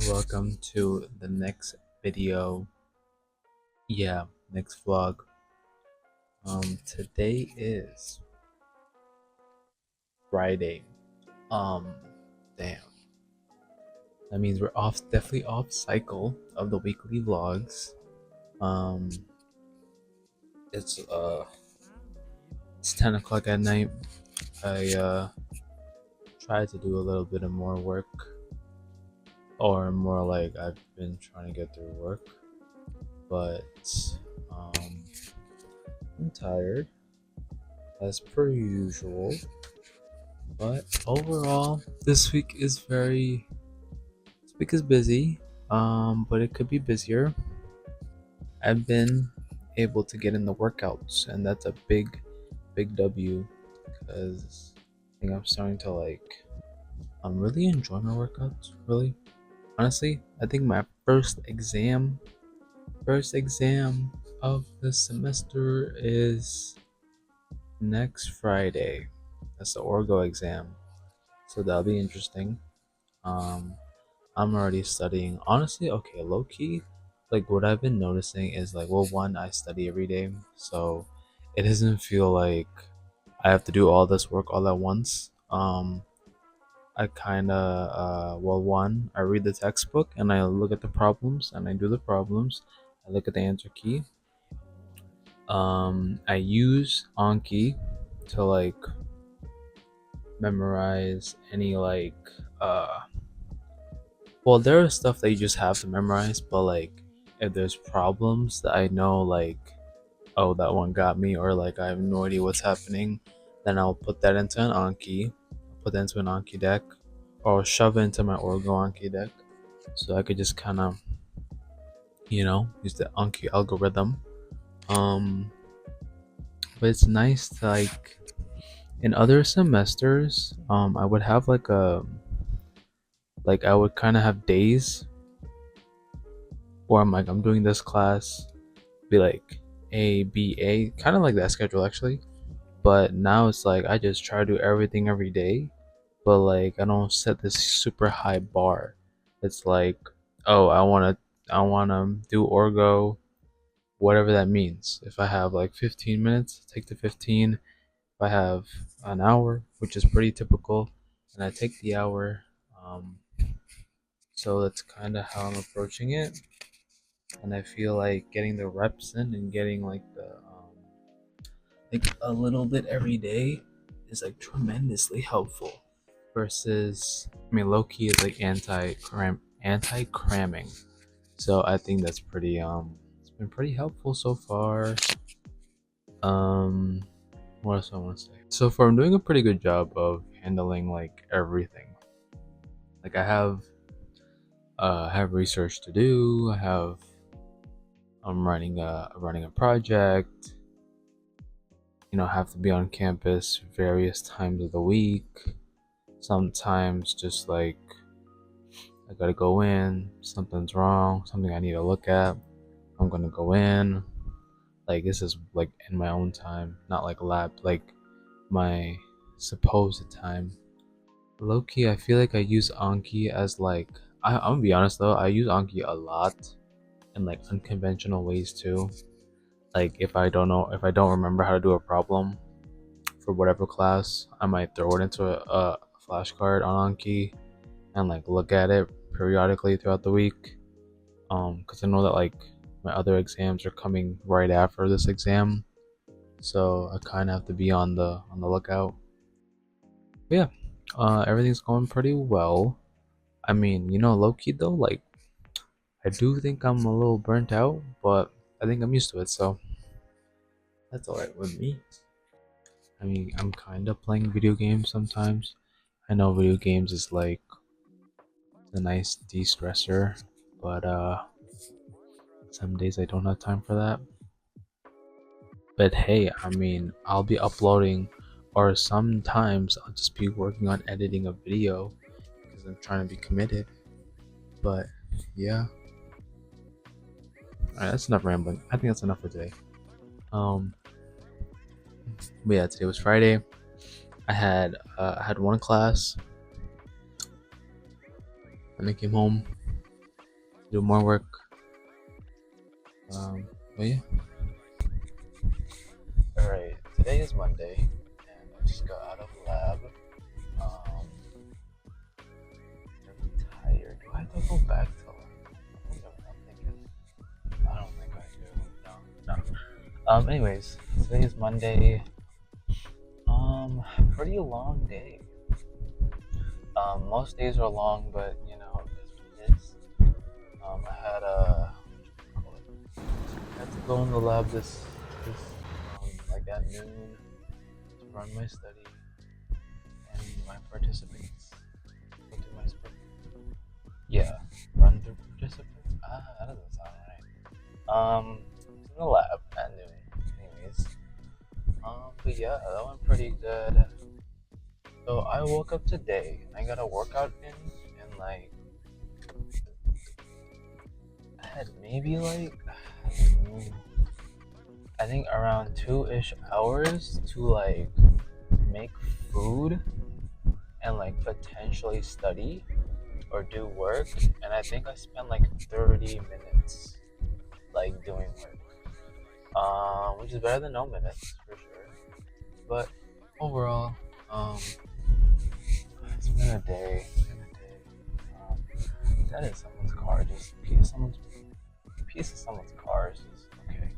Welcome to the next video. Next vlog. Today is Friday. Um, Damn. That means we're definitely off cycle of the weekly vlogs. Um, it's uh, it's 10 o'clock at night. I tried to do a little bit of more work, or more like I've been trying to get through work, but um, I'm tired as per usual. But overall, this week is busy. But it could be busier. I've been able to get in the workouts, and that's a big W because I think I'm starting to really enjoy my workouts. Really, honestly, I think my first exam of the semester is next Friday. That's the Orgo exam, so that'll be interesting. Um, I'm already studying. Honestly, okay, low key, like what I've been noticing is like, well, one, I study every day, so it doesn't feel like I have to do all this work all at once. I kind of, well, one, I read the textbook and I look at the problems and I do the problems. I look at the answer key. I use Anki to memorize any uh well, there is stuff that you just have to memorize, but if there's problems that I know, oh, that one got me, or I have no idea what's happening, then I'll put that into an Anki, put that into an Anki deck, or shove it into my Orgo Anki deck, so I could just kind of, use the Anki algorithm. Um, but it's nice to in other semesters, I would have I would kind of have days where I'm doing this class, be like A, B, A, kind of like that schedule actually. But now it's like I just try to do everything every day, but I don't set this super high bar. It's like, oh, I wanna do Orgo, whatever that means. If I have 15 minutes, take the 15. If I have an hour, which is pretty typical, and I take the hour. Um, so that's kind of how I'm approaching it, and I feel like getting the reps in and getting a little bit every day is tremendously helpful. Versus, I mean, low key is anti cramming. So I think that's pretty it's been pretty helpful so far. Um, what else I want to say? So far, I'm doing a pretty good job of handling everything. I have research to do. I'm running a project. Have to be on campus various times of the week. Sometimes just I gotta go in, something's wrong, something I need to look at. I'm gonna go in. This is in my own time, not lab, my supposed time. Low key, I feel like I use Anki as I'm gonna be honest though, I use Anki a lot in unconventional ways too. If I don't remember how to do a problem for whatever class, I might throw it into a flashcard on Anki and look at it periodically throughout the week. Because I know that my other exams are coming right after this exam, so I kind of have to be on the lookout. But yeah, everything's going pretty well. I mean, low key though, I do think I'm a little burnt out, but I think I'm used to it, so that's alright with me. I mean, I'm kind of playing video games sometimes. I know video games is a nice de-stressor, but some days I don't have time for that. But hey, I mean, I'll be uploading, or sometimes I'll just be working on editing a video because I'm trying to be committed. But yeah, alright, that's enough rambling. I think that's enough for today. Um, but yeah, today was Friday. I had one class, and I came home. do more work. But yeah. Alright, today is Monday, and I just got out of lab. Um, I'm tired. Do I have to go back to lab? I don't think I do. No. Anyways, today is Monday. Pretty long day. Most days are long, but you know, it is. I had to go in the lab this like at noon to run my study and my participants. Yeah, run through participants. That doesn't sound right. It's in the lab at noon. Anyways, but yeah, that went pretty good. So I woke up today and I got a workout in, and like I had maybe like I think around 2-ish hours to like make food and like potentially study or do work, and I think I spent like 30 minutes like doing work, which is better than no minutes for sure. But overall, it's been a day. That is someone's car. Just piece of someone's car is just okay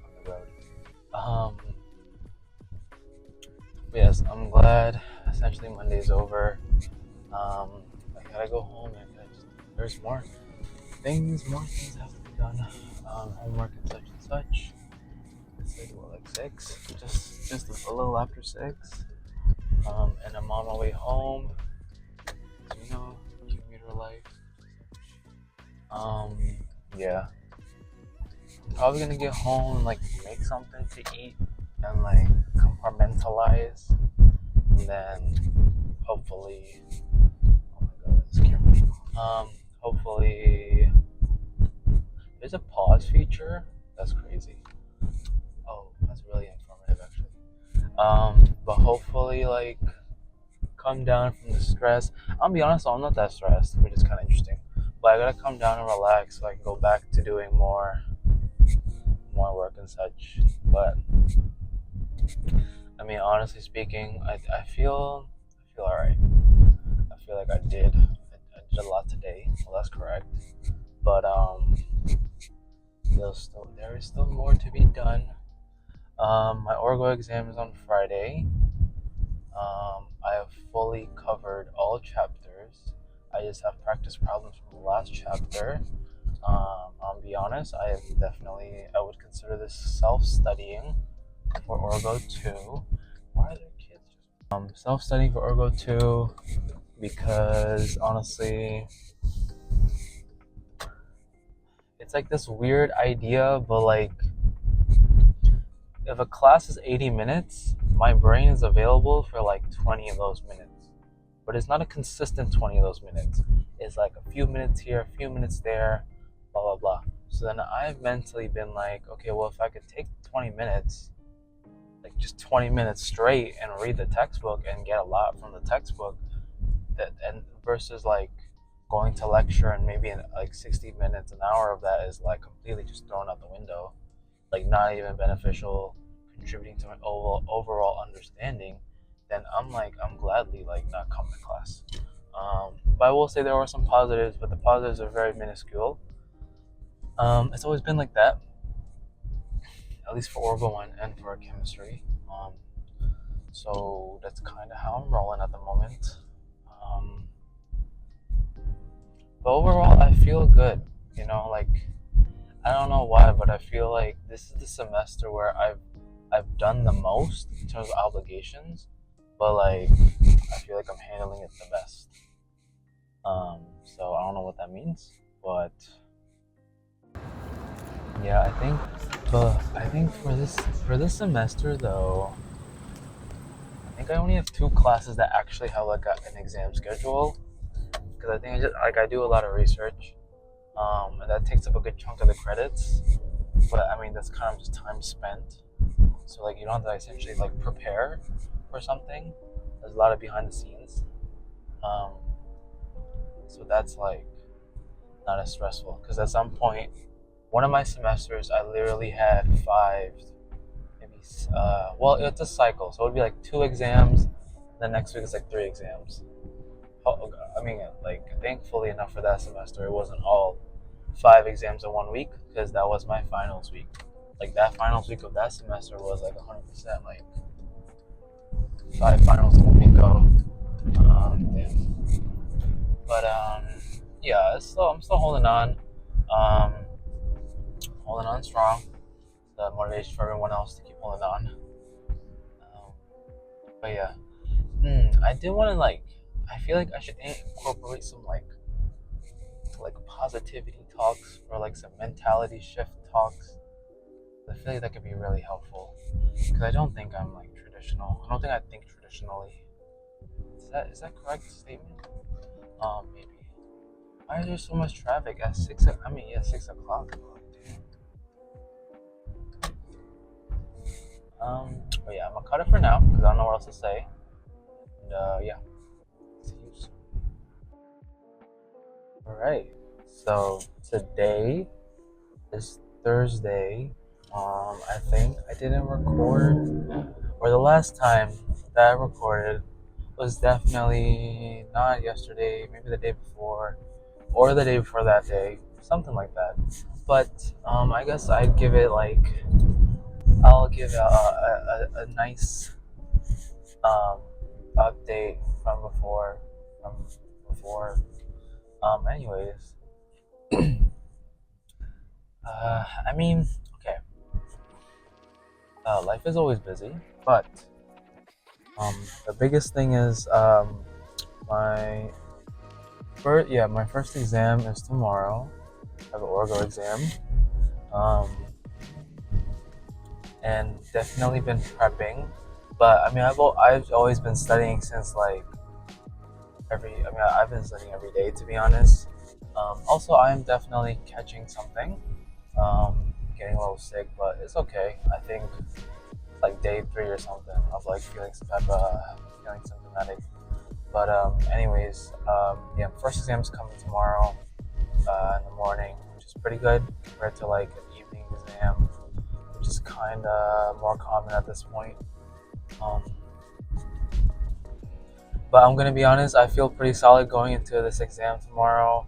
on the road. Yes, I'm glad. Essentially, Monday's over. I gotta go home and there's more things have to be done. Homework and such. It's like 6, just a little after 6. And I'm on my way home. So, you know, commuter life. Yeah. I'm probably gonna get home and like make something to eat and like compartmentalize, and then hopefully, oh my god, this camera. Hopefully, there's a pause feature. That's crazy. Oh, that's really informative actually. But hopefully, like, come down from the stress. I'll be honest, I'm not that stressed, which is kind of interesting. But I gotta come down and relax so I can go back to doing more work and such. But I mean, honestly speaking, I feel alright. I feel like I did a lot today. Well, that's correct. But there is still more to be done. My Orgo exam is on Friday. I have fully covered all chapters. I just have practice problems from the last chapter. I'll be honest, I would consider this self-studying for Orgo 2. Why are there kids self-studying for Orgo 2 because honestly, it's like this weird idea, but like if a class is 80 minutes, my brain is available for like 20 of those minutes. But it's not a consistent 20 of those minutes. It's like a few minutes here, a few minutes there, blah, blah, blah. So then I've mentally been like, okay, well, if I could take 20 minutes, like just 20 minutes straight and read the textbook and get a lot from the textbook, and versus like going to lecture and maybe in like 60 minutes, an hour of that is like completely just thrown out the window, like not even beneficial, contributing to my overall understanding, then I'm gladly like not coming to class. But I will say there are some positives, but the positives are very minuscule. It's always been like that, at least for Orgo 1 and for chemistry. So that's kind of how I'm rolling at the moment. But overall, I feel good. You know, like I don't know why, but I feel like this is the semester where I've done the most in terms of obligations, but like I feel like I'm handling it the best. So I don't know what that means, but yeah, I think for this semester though, I think I only have 2 classes that actually have like an exam schedule, because I think I do a lot of research, and that takes up a good chunk of the credits. But I mean, that's kind of just time spent. So like you don't have to essentially like prepare for something. There's a lot of behind the scenes. So that's like not as stressful. Because at some point, one of my semesters, I literally had five, maybe. Well, it's a cycle, so it would be like 2 exams. The next week is like 3 exams. I mean, like thankfully enough for that semester, it wasn't all 5 exams in one week because that was my finals week. Like that finals week of that semester was like 100% like 5 finals in 1 week go. Damn. But yeah, I'm still holding on. Um, holding on strong. The motivation for everyone else to keep holding on. Um, but yeah, I did want to like. I feel like I should incorporate some like positivity talks or like some mentality shift talks. I feel like that could be really helpful because I don't think I'm like traditional. I don't think I think traditionally. Is that correct statement? Maybe. Why is there so much traffic at 6? I mean, yeah, 6 o'clock. But yeah, I'm gonna cut it for now because I don't know what else to say. And yeah, see you soon. All right. So today is Thursday. I think I didn't record, or the last time that I recorded was definitely not yesterday, maybe the day before, or the day before that day, something like that. But I guess I'll give a nice um, update from before. From before. Anyways, I mean, okay. Life is always busy, but the biggest thing is my my first exam is tomorrow. I have an Orgo exam. Um, and definitely been prepping. But I mean, I've always been studying since like I've been studying every day to be honest. Also, I am definitely catching something. Getting a little sick, but it's okay. I think it's like day 3 or something of like feeling symptomatic. But anyways, yeah, first exam's coming tomorrow in the morning, which is pretty good compared to like an evening exam, which is kind of more common at this point. Um, but I'm gonna be honest, I feel pretty solid going into this exam tomorrow.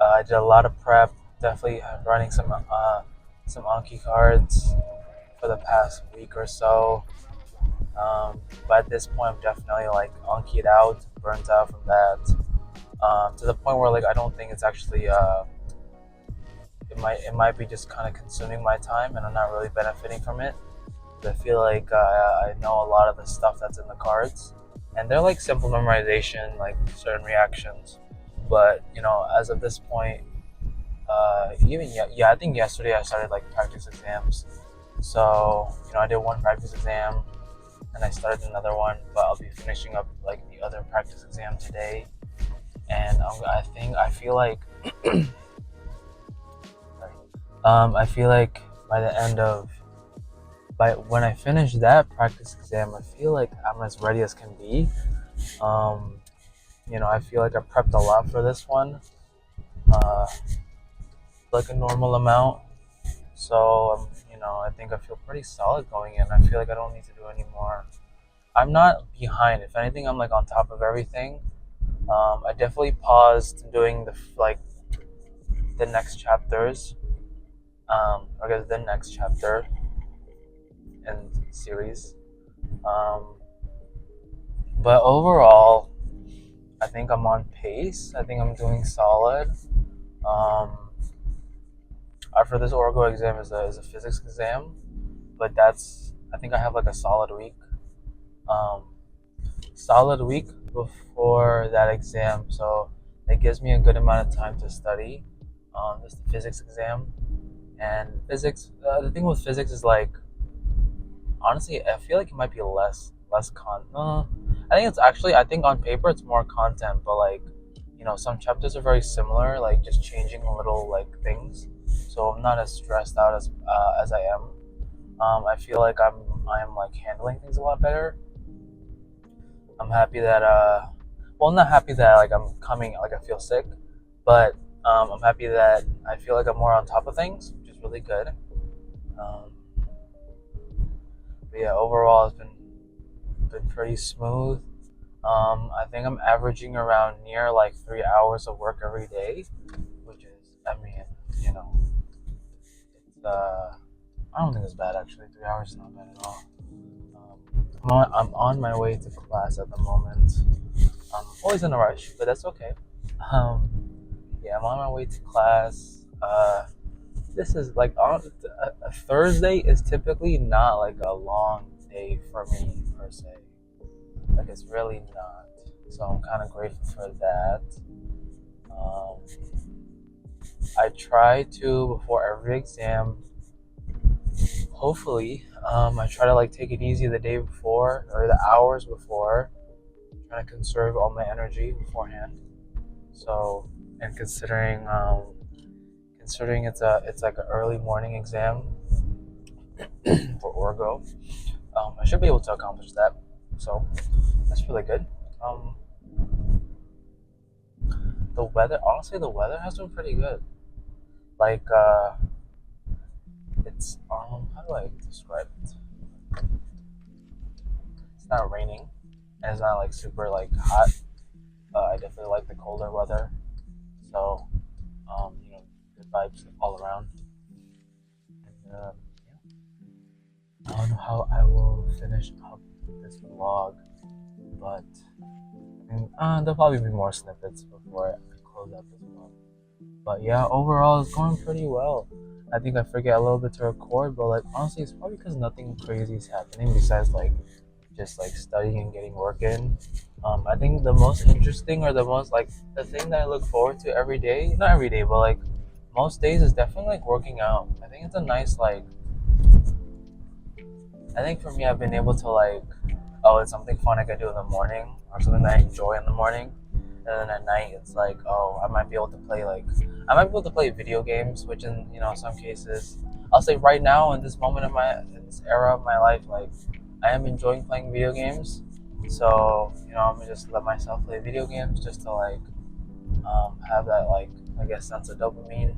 I did a lot of prep, definitely running some Anki cards for the past week or so. But at this point, I'm definitely like Anki'd out, burnt out from that. To the point where like I don't think it's actually it might be just kind of consuming my time, and I'm not really benefiting from it. I feel like I know a lot of the stuff that's in the cards, and they're like simple memorization, like certain reactions. But as of this point, even yeah, I think yesterday I started like practice exams. So I did one practice exam, and I started another one, but I'll be finishing up like the other practice exam today. And I feel like I feel like by the end of by when I finish that practice exam, I feel like I'm as ready as can be. Um, I feel like I prepped a lot for this one, uh, like a normal amount. So, I think I feel pretty solid going in. I feel like I don't need to do any more. I'm not behind. If anything, I'm like on top of everything. I definitely paused doing the next chapters. I guess the next chapter in series. Um, but overall, I think I'm on pace. I think I'm doing solid. Um, after this Orgo exam is a physics exam, but I think I have like a um, solid week before that exam, so it gives me a good amount of time to study. This the physics exam, and physics. The thing with physics is like honestly, I feel like it might be less con. I think it's actually I think on paper it's more content, but like some chapters are very similar, like just changing little like things. So I'm not as stressed out as I am. I feel like I'm like handling things a lot better. I'm happy that well, I'm not happy that like I'm coming like I feel sick, but I'm happy that I feel like I'm more on top of things, which is really good. Um, but yeah, overall it's been pretty smooth. I think I'm averaging around near like 3 hours of work every day, which is, I mean, you know, it's I don't think it's bad actually. 3 hours is not bad at all. I'm on my way to class at the moment. I'm always in a rush, but that's okay. Um, yeah, I'm on my way to class. This is like a Thursday is typically not like a long day for me per se. Like it's really not. So I'm kind of grateful for that. Um, I try to before every exam. Hopefully, I try to like take it easy the day before or the hours before. Trying to conserve all my energy beforehand. So, and considering it's like an early morning exam for Orgo, I should be able to accomplish that. So that's really good. Um, the weather, honestly, the weather has been pretty good. Like, it's how do I describe it? It's not raining, and it's not like super like hot. I definitely like the colder weather. So, good vibes all around. And, yeah. I don't know how I will finish up this vlog, but there'll probably be more snippets before I close out this vlog. But yeah, overall, it's going pretty well. I think I forget a little bit to record, but like honestly, it's probably because nothing crazy is happening besides like just like studying and getting work in. I think the most interesting or the most like the thing that I look forward to every day, not every day, but like most days is definitely like working out. I think it's a nice like. I think for me, I've been able to like, oh, it's something fun I can do in the morning or something that I enjoy in the morning, and then at night it's like, oh, I might be able to play video games, which in some cases, I'll say right now in this moment in this era of my life, like I am enjoying playing video games. So I'm gonna just let myself play video games just to like have that like I guess sense of dopamine.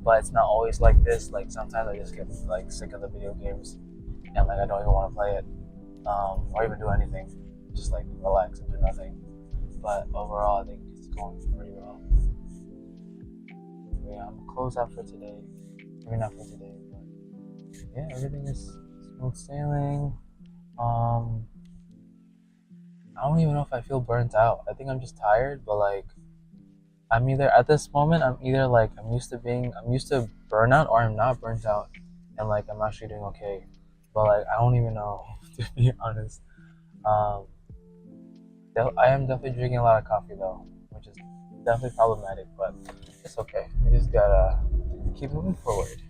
But it's not always like this. Like sometimes I just get like sick of the video games and like I don't even want to play it or even do anything. Just like relax and do nothing. But overall, I think it's going pretty well. But yeah, I'm gonna close out for today. Maybe not for today, but yeah, everything is smooth sailing. Um, I don't even know if I feel burnt out. I think I'm just tired, but like I'm either at this moment I'm either like I'm used to burnout or I'm not burnt out and like I'm actually doing okay. But like I don't even know to be honest. Um, I am definitely drinking a lot of coffee though, which is definitely problematic, but it's okay. We just gotta keep moving forward.